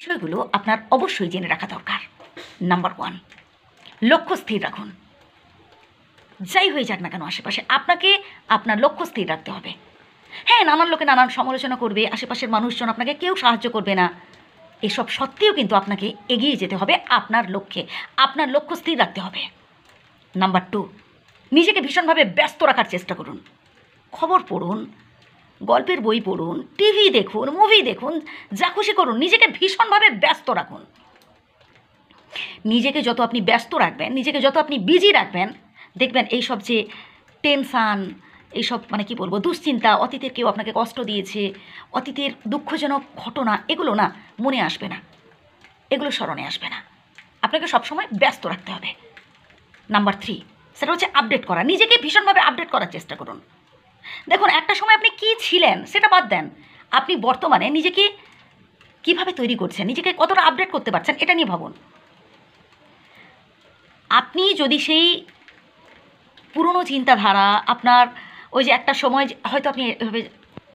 বিষয়গুলো আপনার অবশ্যই জেনে রাখা দরকার। নাম্বার 1, লক্ষ্য স্থির রাখুন। যাই হয়ে যাক না কেন আশেপাশে, আপনাকে আপনার লক্ষ্য স্থির রাখতে হবে। হ্যাঁ, নানান লোকে নানান সমালোচনা করবে, আশেপাশের মানুষজন আপনাকে কেউ সাহায্য করবে না, এসব সত্ত্বেও কিন্তু আপনাকে এগিয়ে যেতে হবে আপনার লক্ষ্যে। আপনার লক্ষ্য স্থির রাখতে হবে। নাম্বার 2, নিজেকে ভীষণভাবে ব্যস্ত রাখার চেষ্টা করুন। খবর পড়ুন, গল্পের বই পড়ুন, টিভি দেখুন, মুভি দেখুন, যা খুশি করুন, নিজেকে ভীষণভাবে ব্যস্ত রাখুন। নিজেকে যত আপনি ব্যস্ত রাখবেন, নিজেকে যত আপনি বিজি রাখবেন, দেখবেন এইসব যে টেনশান, এইসব মানে কি বলবো, দুশ্চিন্তা, অতীতের কেউ আপনাকে কষ্ট দিয়েছে, অতীতের দুঃখজনক ঘটনা, এগুলো না মনে আসবে না, এগুলো স্মরণে আসবে না। আপনাকে সবসময় ব্যস্ত রাখতে হবে। নাম্বার 3, সেটা হচ্ছে আপডেট করা। নিজেকে ভীষণভাবে আপডেট করার চেষ্টা করুন। দেখুন, একটা সময় আপনি কী ছিলেন সেটা বাদ দেন, আপনি বর্তমানে নিজেকে কিভাবে তৈরি করছেন, নিজেকে কতটা আপডেট করতে পারছেন, এটা নিয়ে ভাবুন। আপনি যদি সেই পুরনো চিন্তাধারা, আপনার ওই যে একটা সময় হয়তো আপনি এভাবে